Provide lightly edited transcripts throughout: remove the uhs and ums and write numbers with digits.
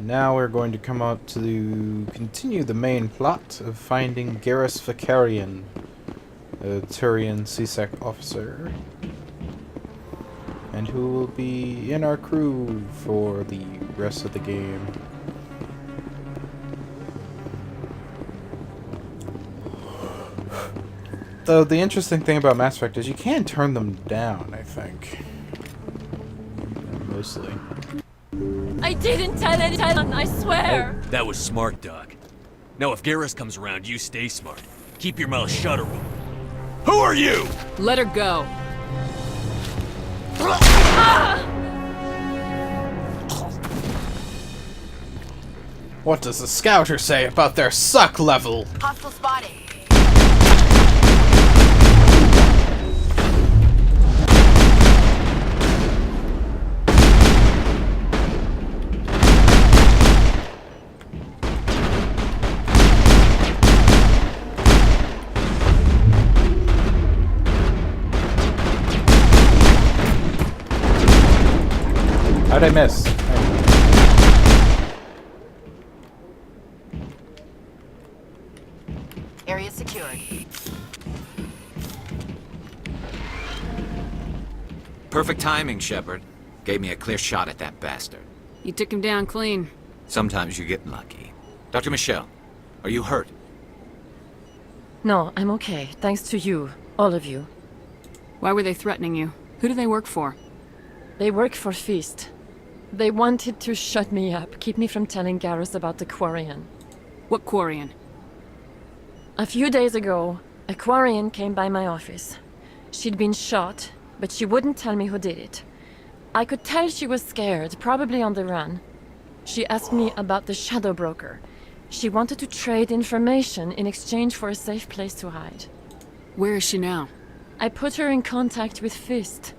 And now we're going to come out to continue the main plot of finding Garrus Vakarian, a Turian CSEC officer, and who will be in our crew for the rest of the game. Though the interesting thing about Mass Effect is you can turn them down, I think. Mostly. I didn't tell anyone, I swear! Oh, that was smart, Doc. Now if Garrus comes around, you stay smart. Keep your mouth shut or we'll... Who are you? Let her go. What does the scouter say about their suck level? Hostile spotted. How'd I miss? Area secured. Perfect timing, Shepard. Gave me a clear shot at that bastard. You took him down clean. Sometimes you get lucky. Dr. Michelle, are you hurt? No, I'm okay. Thanks to you. All of you. Why were they threatening you? Who do they work for? They work for Feast. They wanted to shut me up, keep me from telling Garrus about the Quarian. What Quarian? A few days ago, a Quarian came by my office. She'd been shot, but she wouldn't tell me who did it. I could tell she was scared, probably on the run. She asked me about the Shadow Broker. She wanted to trade information in exchange for a safe place to hide. Where is she now? I put her in contact with Fist.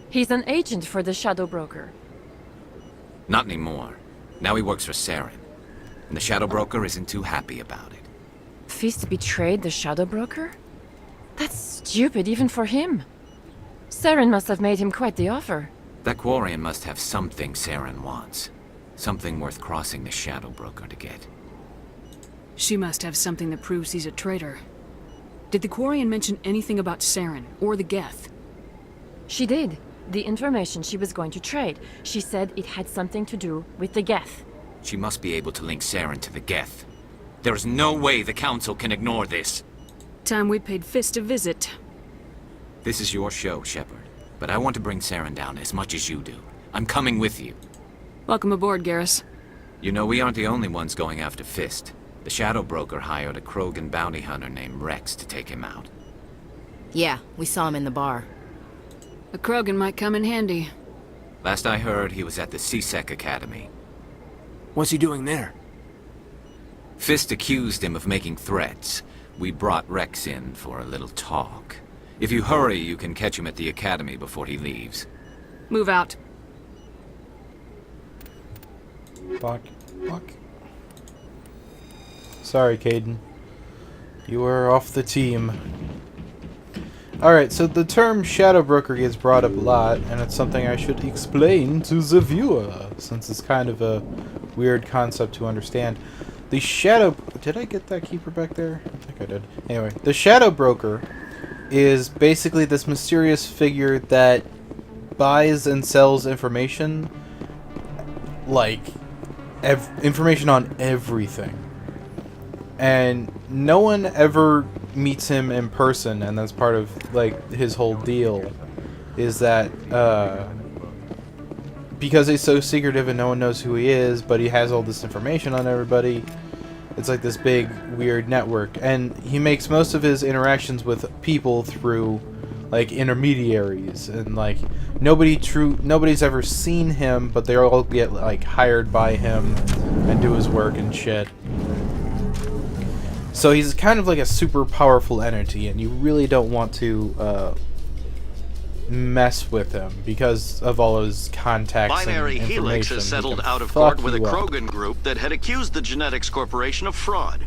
He's an agent for the Shadow Broker. Not anymore. Now he works for Saren. And the Shadow Broker isn't too happy about it. Fist betrayed the Shadow Broker? That's stupid even for him. Saren must have made him quite the offer. That Quarian must have something Saren wants. Something worth crossing the Shadow Broker to get. She must have something that proves he's a traitor. Did the Quarian mention anything about Saren or the Geth? She did. The information she was going to trade. She said it had something to do with the Geth. She must be able to link Saren to the Geth. There is no way the Council can ignore this. Time we paid Fist a visit. This is your show, Shepard. But I want to bring Saren down as much as you do. I'm coming with you. Welcome aboard, Garrus. You know, we aren't the only ones going after Fist. The Shadow Broker hired a Krogan bounty hunter named Rex to take him out. Yeah, we saw him in the bar. A Krogan might come in handy. Last I heard, he was at the CSEC Academy. What's he doing there? Fist accused him of making threats. We brought Rex in for a little talk. If you hurry, you can catch him at the Academy before he leaves. Move out. Fuck. Fuck. Sorry, Caden. You were off the team. Alright, so the term Shadow Broker gets brought up a lot, and it's something I should explain to the viewer, since it's kind of a weird concept to understand. The Shadow... Did I get that keeper back there? I think I did. Anyway, the Shadow Broker is basically this mysterious figure that buys and sells information, like, information on everything. And no one ever meets him in person, and that's part of, like, his whole deal, is that, because he's so secretive and no one knows who he is, but he has all this information on everybody, it's like this big, weird network. And he makes most of his interactions with people through, like, intermediaries, and, like, nobody's ever seen him, but they all get, like, hired by him and do his work and shit. So he's kind of like a super powerful entity, and you really don't want to mess with him because of all his contacts Binary and information. Helix has He settled can out of fuck court with a you up. Krogan group that had accused the Genetics Corporation of fraud.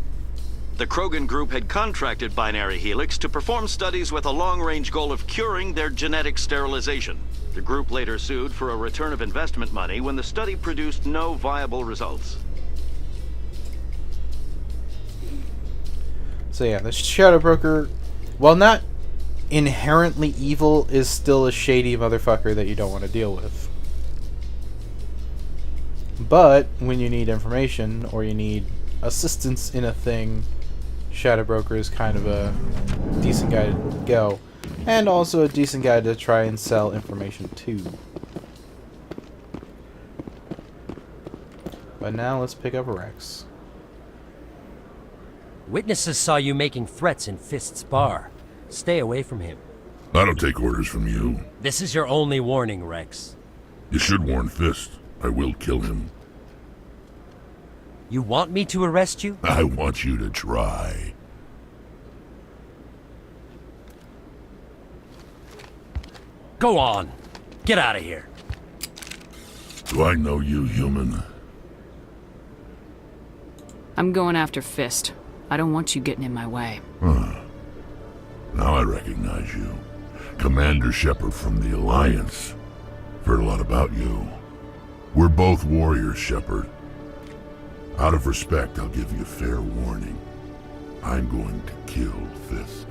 The Krogan group had contracted Binary Helix to perform studies with a long-range goal of curing their genetic sterilization. The group later sued for a return of investment money when the study produced no viable results. So yeah, the Shadow Broker, while not inherently evil, is still a shady motherfucker that you don't want to deal with. But when you need information or you need assistance in a thing, Shadow Broker is kind of a decent guy to go. And also a decent guy to try and sell information to. But now let's pick up Rex. Witnesses saw you making threats in Fist's bar. Stay away from him. I don't take orders from you. This is your only warning, Rex. You should warn Fist. I will kill him. You want me to arrest you? I want you to try. Go on. Get out of here. Do I know you, human? I'm going after Fist. I don't want you getting in my way. Huh. Now I recognize you. Commander Shepard from the Alliance. Heard a lot about you. We're both warriors, Shepard. Out of respect, I'll give you a fair warning. I'm going to kill Fist.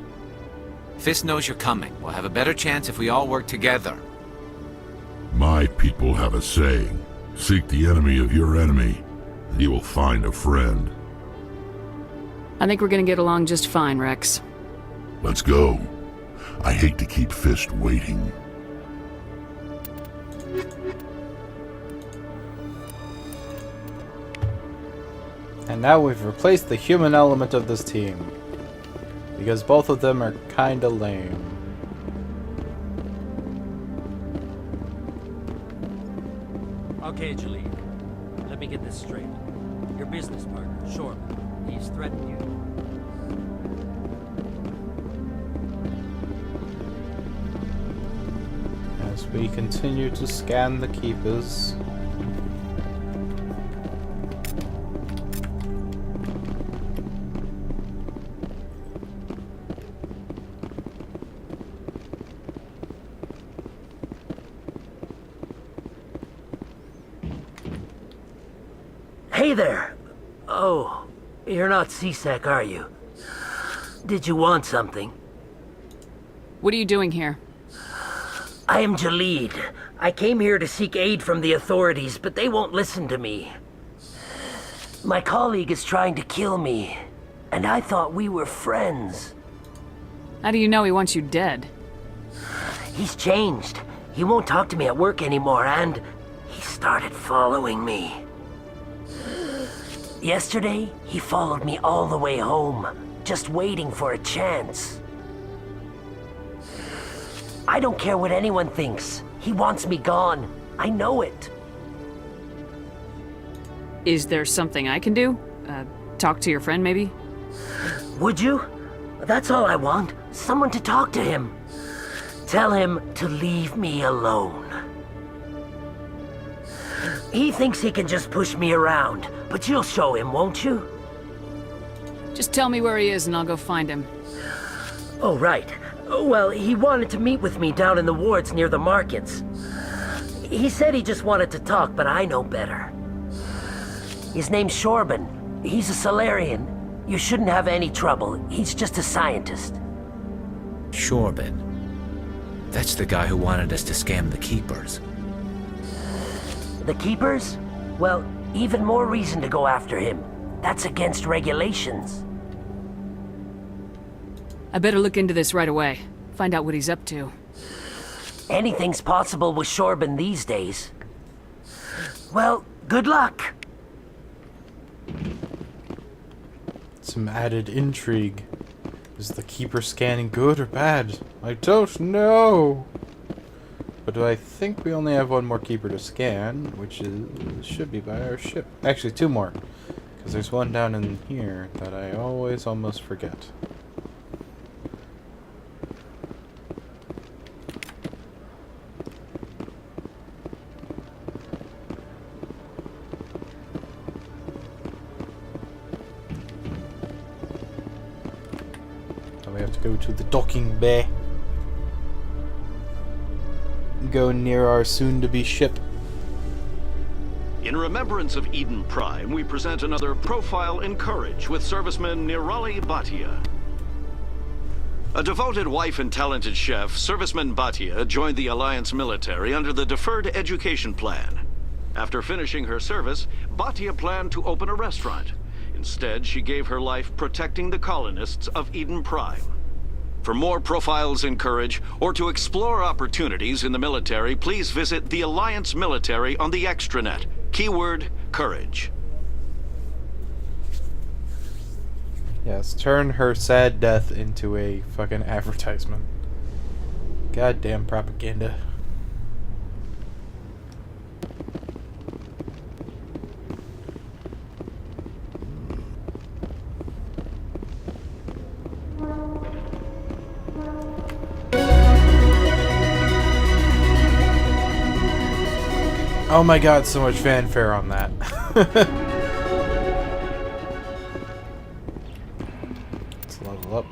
Fist knows you're coming. We'll have a better chance if we all work together. My people have a saying. Seek the enemy of your enemy, and you will find a friend. I think we're gonna get along just fine, Rex. Let's go. I hate to keep Fist waiting. And now we've replaced the human element of this team. Because both of them are kinda lame. Okay, Jaleel. Let me get this straight. Your business partner, Short, he's threatened you. As we continue to scan the keepers. Hey there! Oh, you're not C-Sec, are you? Did you want something? What are you doing here? I am Jalid. I came here to seek aid from the authorities, but they won't listen to me. My colleague is trying to kill me, and I thought we were friends. How do you know he wants you dead? He's changed. He won't talk to me at work anymore, and he started following me. Yesterday, he followed me all the way home, just waiting for a chance. I don't care what anyone thinks. He wants me gone. I know it. Is there something I can do? Talk to your friend, maybe? Would you? That's all I want. Someone to talk to him. Tell him to leave me alone. He thinks he can just push me around, but you'll show him, won't you? Just tell me where he is and I'll go find him. Oh, right. Well, he wanted to meet with me down in the wards near the markets. He said he just wanted to talk, but I know better. His name's Shorban. He's a Solarian. You shouldn't have any trouble. He's just a scientist. Shorban. That's the guy who wanted us to scam the Keepers. The Keepers? Well, even more reason to go after him. That's against regulations. I better look into this right away. Find out what he's up to. Anything's possible with Shorban these days. Well, good luck. Some added intrigue. Is the Keeper scanning good or bad? I don't know. But I think we only have one more Keeper to scan, which should be by our ship. Actually, two more. Because there's one down in here that I always almost forget. go to the docking bay. Go near our soon-to-be ship. In remembrance of Eden Prime, we present another profile in courage with serviceman Nirali Bhatia. A devoted wife and talented chef, Serviceman Bhatia joined the Alliance military under the Deferred Education Plan. After finishing her service, Bhatia planned to open a restaurant. Instead, she gave her life protecting the colonists of Eden Prime. For more profiles in courage, or to explore opportunities in the military, please visit the Alliance Military on the extranet. Keyword, courage. Yes, turn her sad death into a fucking advertisement. Goddamn propaganda. Oh my god, so much fanfare on that. Let's level up.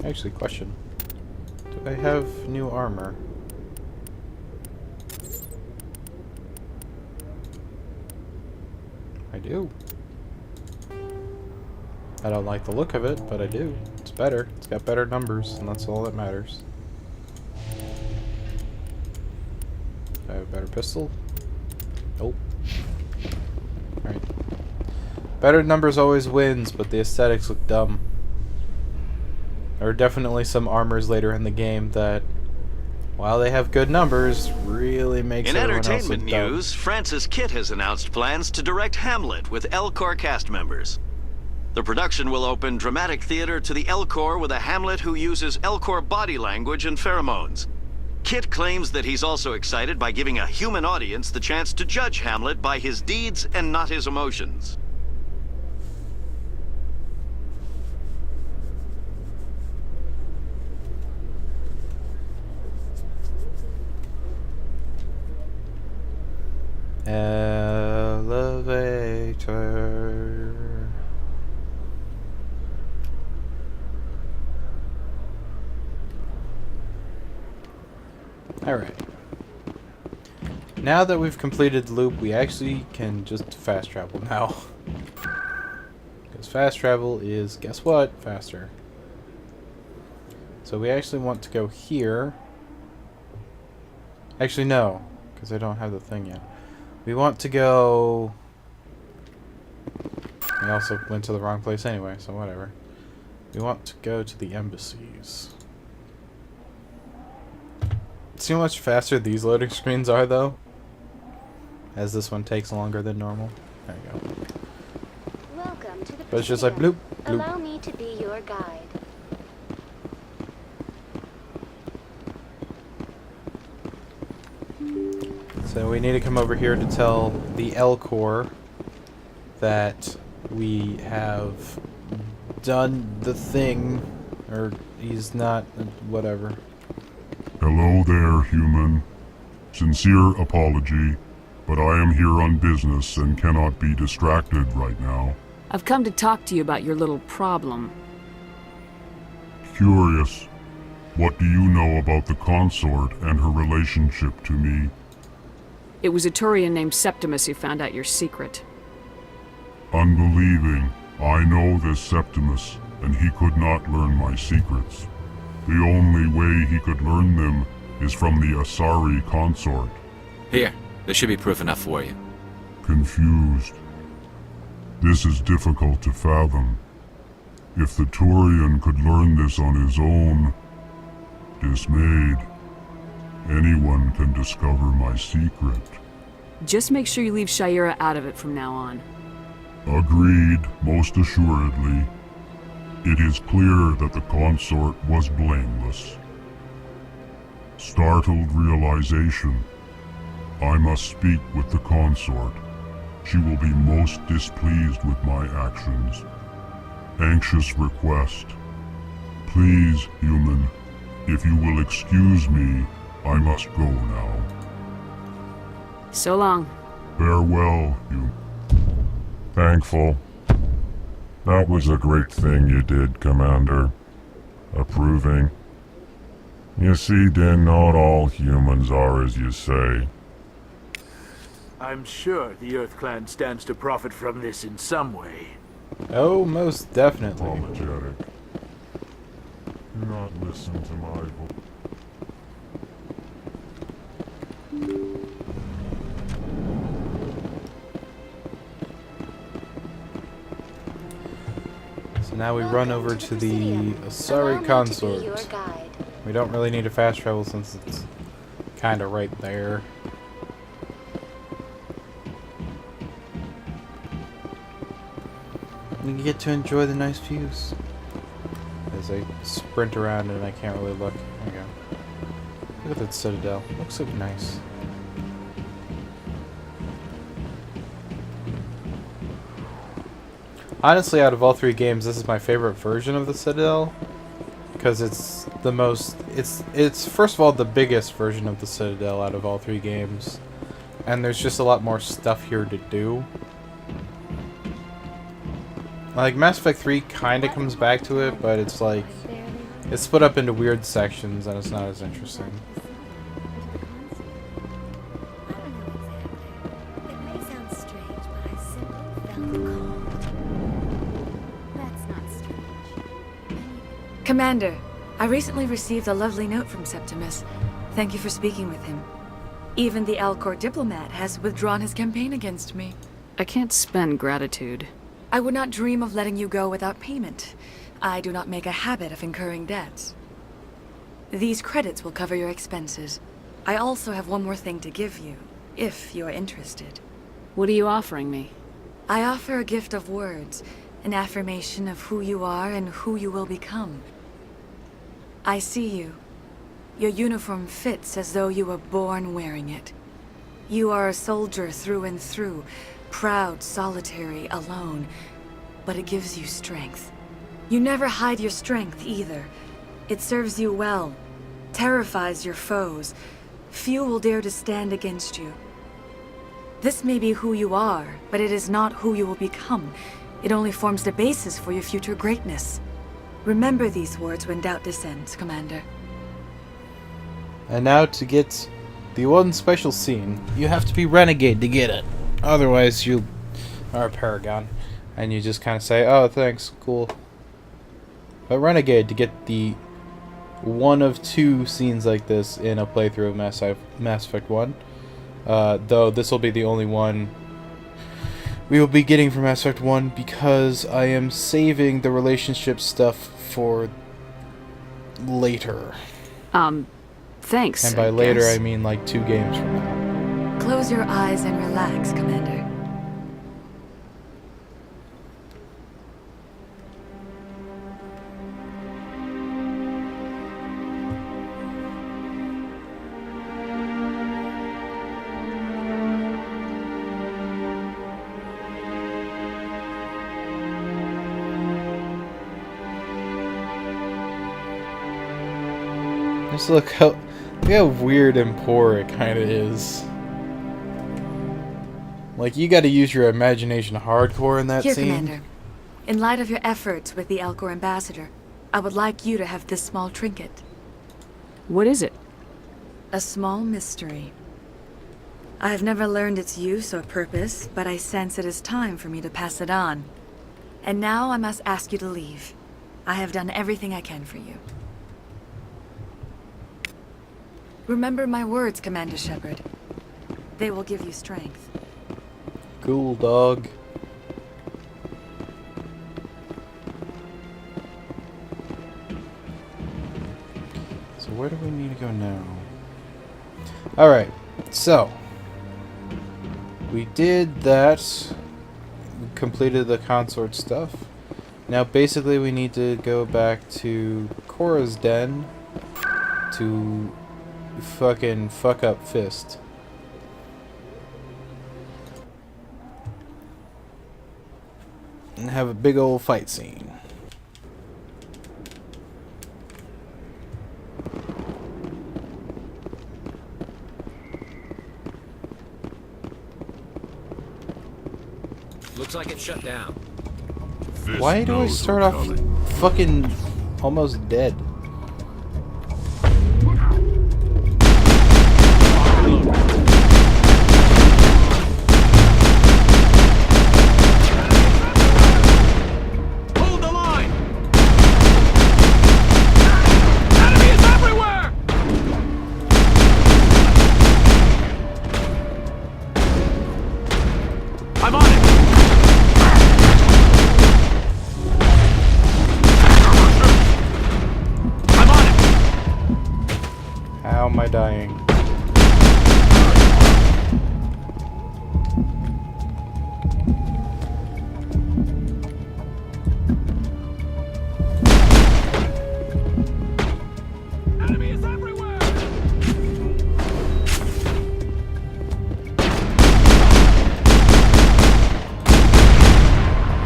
Actually, question. Do I have new armor? I do. I don't like the look of it, but I do. It's better. It's got better numbers, and that's all that matters. Do I have a better pistol? Nope. Alright. Better numbers always wins, but the aesthetics look dumb. There are definitely some armors later in the game that, while they have good numbers, really makes In everyone else entertainment look dumb. news, Francis Kitt has announced plans to direct Hamlet with El Corps cast members. The production will open dramatic theater to the El Corps with a Hamlet who uses El Corps body language and pheromones. Kitt claims that he's also excited by giving a human audience the chance to judge Hamlet by his deeds and not his emotions. Elevator. Alright. Now that we've completed the loop, we actually can just fast travel now. Because fast travel is, guess what? Faster. So we actually want to go here. Actually, no. Because I don't have the thing yet. We want to go... We also went to the wrong place anyway, so whatever. We want to go to the embassies. See how much faster these loading screens are, though? As this one takes longer than normal. There you go. Welcome to the But it's just like bloop, bloop. Allow me to be your guide. So we need to come over here to tell the El Corps that we have done the thing, or he's not, whatever. Hello there, human. Sincere apology, but I am here on business and cannot be distracted right now. I've come to talk to you about your little problem. Curious. What do you know about the consort and her relationship to me? It was a Turian named Septimus who found out your secret. Unbelieving. I know this Septimus, and he could not learn my secrets. The only way he could learn them is from the Asari consort. Here, there should be proof enough for you. Confused. This is difficult to fathom. If the Turian could learn this on his own, dismayed, anyone can discover my secret. Just make sure you leave Shayera out of it from now on. Agreed, most assuredly. It is clear that the consort was blameless. Startled realization. I must speak with the consort. She will be most displeased with my actions. Anxious request. Please, human, if you will excuse me, I must go now. So long. Farewell, you. Thankful. That was a great thing you did, Commander. Approving. You see, then not all humans are as you say. I'm sure the Earth Clan stands to profit from this in some way. Oh, most definitely. Apologetic. Do not listen to my voice. So now we run over to the Asari consort. We don't really need to fast travel since it's kind of right there. You get to enjoy the nice views as I sprint around and I can't really look. There we go. Look at that citadel. Looks so nice. Honestly, out of all three games, this is my favorite version of the Citadel, because it's the most. It's first of all the biggest version of the Citadel out of all three games, and there's just a lot more stuff here to do. Like Mass Effect 3 kind of comes back to it, but it's like it's split up into weird sections, and it's not as interesting. Commander, I recently received a lovely note from Septimus. Thank you for speaking with him. Even the Alcor diplomat has withdrawn his campaign against me. I can't spend gratitude. I would not dream of letting you go without payment. I do not make a habit of incurring debts. These credits will cover your expenses. I also have one more thing to give you, if you are interested. What are you offering me? I offer a gift of words, an affirmation of who you are and who you will become. I see you. Your uniform fits as though you were born wearing it. You are a soldier through and through, proud, solitary, alone, but it gives you strength. You never hide your strength either. It serves you well, terrifies your foes. Few will dare to stand against you. This may be who you are, but it is not who you will become. It only forms the basis for your future greatness. Remember these words when doubt descends, Commander. And now to get the one special scene, you have to be Renegade to get it. Otherwise you are a Paragon. And you just kind of say, oh thanks, cool. But Renegade to get the one of two scenes like this in a playthrough of Mass Effect 1. Though this will be the only one we will be getting from Mass Effect 1 because I am saving the relationship stuff for later. Thanks. And by later I mean like 2 games from now. Close your eyes and relax, Commander. Just look how weird and poor it kind of is. Like, you gotta use your imagination hardcore in that Here, scene. Commander. In light of your efforts with the Alcor ambassador, I would like you to have this small trinket. What is it? A small mystery. I have never learned its use or purpose, but I sense it is time for me to pass it on. And now I must ask you to leave. I have done everything I can for you. Remember my words, Commander Shepard. They will give you strength. Cool, dog. So where do we need to go now? Alright, so we did that. We completed the consort stuff. Now basically we need to go back to Cora's den to fucking fuck up Fist. And have a big old fight scene. Looks like it's shut down. Fist Why do I knows start we're off coming. fucking almost dead? Hold the line! Enemy is everywhere! I'm on it! I'm on it! How am I dying? Enemy is everywhere!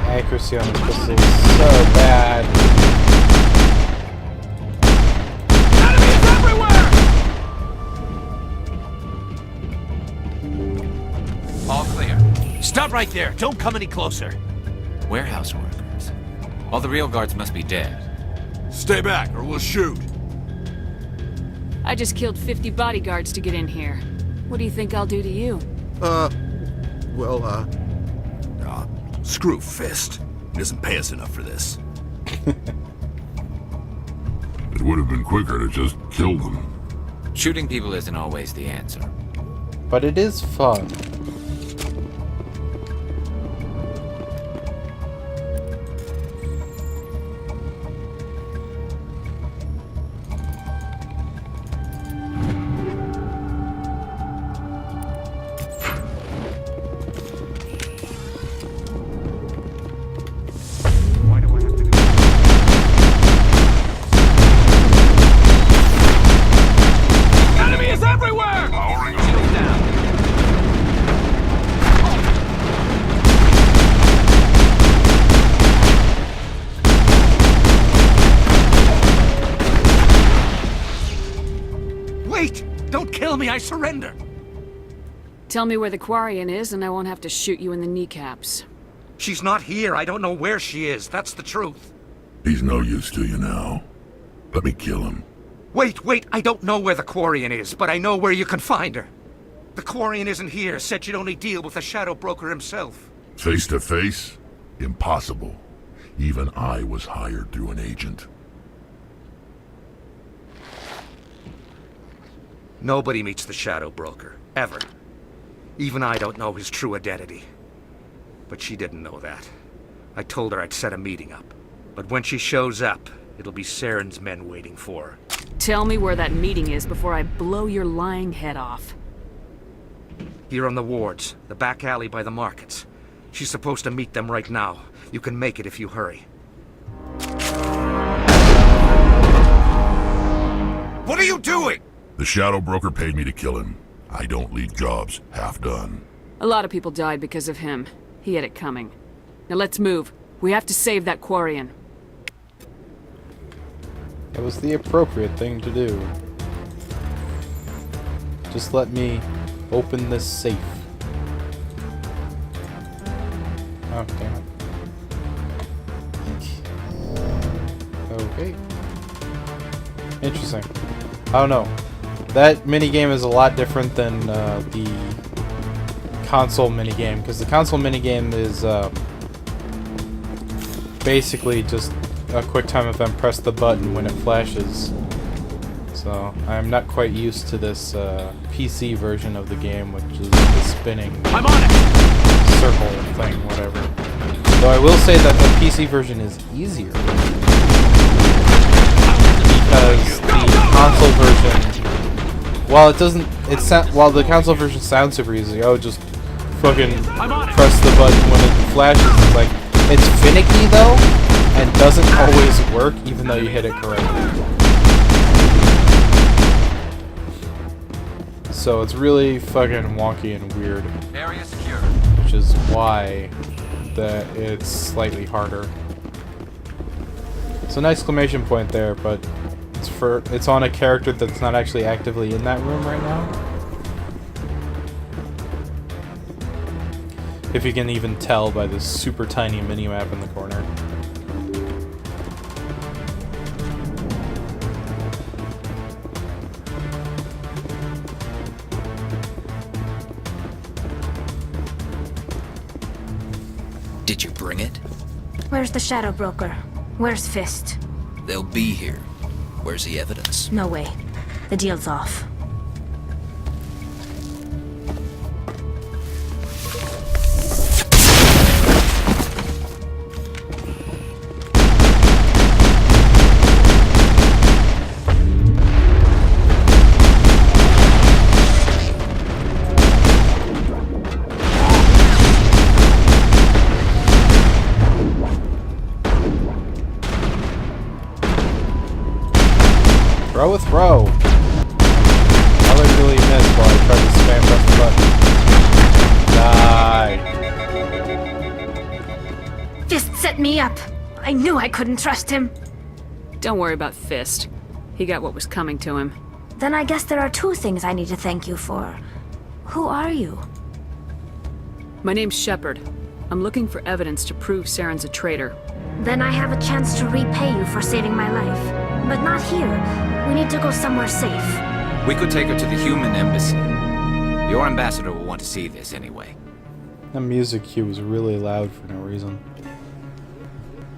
Accuracy on this pistol is so bad. Enemy is everywhere! All clear. Stop right there. Don't come any closer. Warehouse workers. All the real guards must be dead. Stay back or we'll shoot. I just killed 50 bodyguards to get in here. What do you think I'll do to you? Screw Fist. He doesn't pay us enough for this. It would have been quicker to just kill them. Shooting people isn't always the answer. But it is fun. Why do I have to do Enemy is everywhere! Powering up. Shield down. Wait! Don't kill me, I surrender! Tell me where the Quarian is and I won't have to shoot you in the kneecaps. She's not here. I don't know where she is. That's the truth. He's no use to you now. Let me kill him. Wait, I don't know where the Quarian is, but I know where you can find her. The Quarian isn't here. Said she'd only deal with the Shadow Broker himself. Face to face? Impossible. Even I was hired through an agent. Nobody meets the Shadow Broker. Ever. Even I don't know his true identity. But she didn't know that. I told her I'd set a meeting up. But when she shows up, it'll be Saren's men waiting for her. Tell me where that meeting is before I blow your lying head off. Here on the wards, the back alley by the markets. She's supposed to meet them right now. You can make it if you hurry. What are you doing? The Shadow Broker paid me to kill him. I don't leave jobs half done. A lot of people died because of him. He had it coming. Now let's move. We have to save that Quarian. It was the appropriate thing to do. Just let me open this safe. Oh, damn it. Okay. Interesting. I don't know. That minigame is a lot different than the console minigame, because the console minigame is basically just a quick time event, press the button when it flashes. So I'm not quite used to this PC version of the game, which is the spinning I'm on it! circle thing, whatever. Though I will say that the PC version is easier, because the console version, while it doesn't, while the console version sounds super easy, oh, just fucking press the button when it flashes. It's like, it's finicky though, and doesn't always work even though you hit it correctly. So it's really fucking wonky and weird. Area secure. Which is why that it's slightly harder. It's an exclamation point there, but it's on a character that's not actually actively in that room right now. If you can even tell by this super tiny mini-map in the corner. Did you bring it? Where's the Shadow Broker? Where's Fist? They'll be here. Where's the evidence? No way. The deal's off. Throw a throw! I literally missed while I tried to spam press the button. Die! Fist set me up. I knew I couldn't trust him. Don't worry about Fist. He got what was coming to him. Then I guess there are two things I need to thank you for. Who are you? My name's Shepard. I'm looking for evidence to prove Saren's a traitor. Then I have a chance to repay you for saving my life. But not here. We need to go somewhere safe. We could take her to the human embassy. Your ambassador will want to see this anyway. That music cue was really loud for no reason.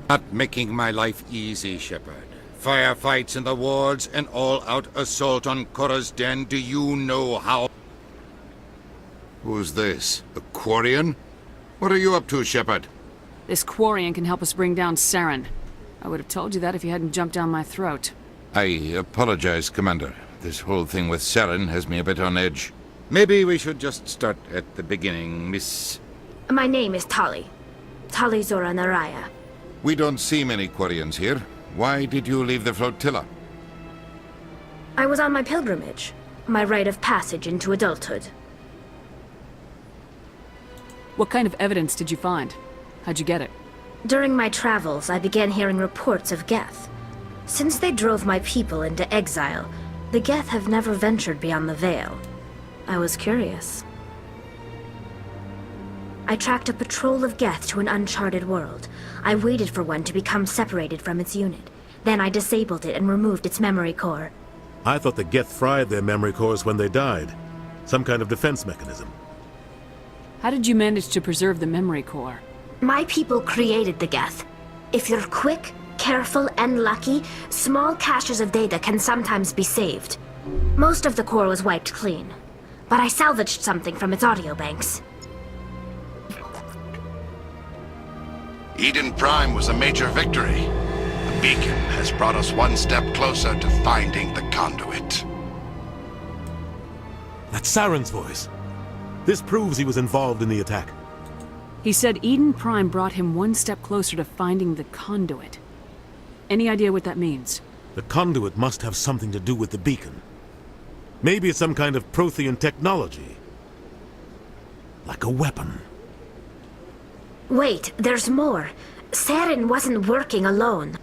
Not making my life easy, Shepard. Firefights in the wards, an all-out assault on Korra's den. Do you know how? Who's this? A Quarian? What are you up to, Shepard? This Quarian can help us bring down Saren. I would have told you that if you hadn't jumped down my throat. I apologize, Commander. This whole thing with Saren has me a bit on edge. Maybe we should just start at the beginning, Miss... My name is Tali. Tali Zora Naraya. We don't see many Quarians here. Why did you leave the flotilla? I was on my pilgrimage. My rite of passage into adulthood. What kind of evidence did you find? How'd you get it? During my travels, I began hearing reports of Geth. Since they drove my people into exile, the Geth have never ventured beyond the Veil. I was curious. I tracked a patrol of Geth to an uncharted world. I waited for one to become separated from its unit. Then I disabled it and removed its memory core. I thought the Geth fried their memory cores when they died. Some kind of defense mechanism. How did you manage to preserve the memory core? My people created the Geth. If you're quick, careful, and lucky, small caches of data can sometimes be saved. Most of the core was wiped clean, but I salvaged something from its audio banks. Eden Prime was a major victory. The beacon has brought us one step closer to finding the conduit. That's Saren's voice. This proves he was involved in the attack. He said Eden Prime brought him one step closer to finding the conduit. Any idea what that means? The conduit must have something to do with the beacon. Maybe it's some kind of Prothean technology. Like a weapon. Wait, there's more. Saren wasn't working alone.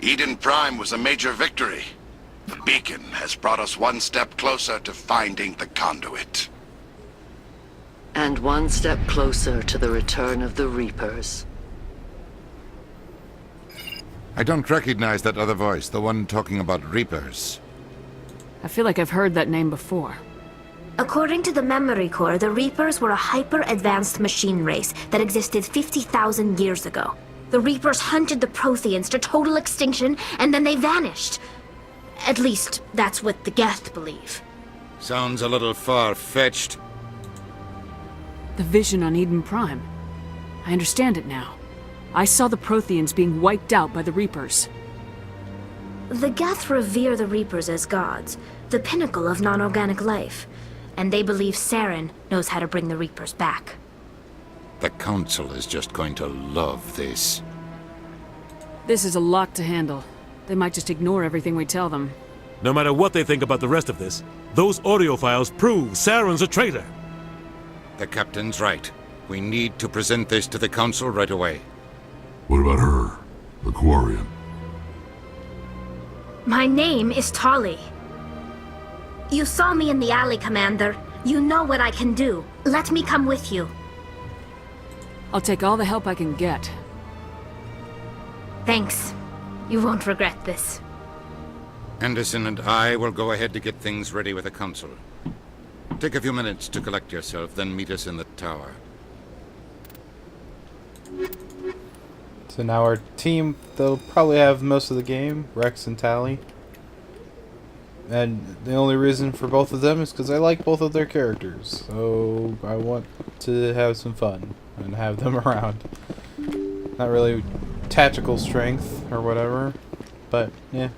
Eden Prime was a major victory. The beacon has brought us one step closer to finding the conduit. And one step closer to the return of the Reapers. I don't recognize that other voice, the one talking about Reapers. I feel like I've heard that name before. According to the memory core, the Reapers were a hyper-advanced machine race that existed 50,000 years ago. The Reapers hunted the Protheans to total extinction, and then they vanished. At least, that's what the Geth believe. Sounds a little far-fetched. The vision on Eden Prime. I understand it now. I saw the Protheans being wiped out by the Reapers. The Geth revere the Reapers as gods, the pinnacle of non-organic life. And they believe Saren knows how to bring the Reapers back. The Council is just going to love this. This is a lot to handle. They might just ignore everything we tell them. No matter what they think about the rest of this, those audio files prove Saren's a traitor. The Captain's right. We need to present this to the Council right away. What about her? The Quarian? My name is Tali. You saw me in the alley, Commander. You know what I can do. Let me come with you. I'll take all the help I can get. Thanks. You won't regret this. Anderson and I will go ahead to get things ready with the Council. Take a few minutes to collect yourself, then meet us in the tower. So now our team, they'll probably have most of the game, Rex and Tally. And the only reason for both of them is because I like both of their characters. So I want to have some fun and have them around. Not really tactical strength or whatever, but yeah.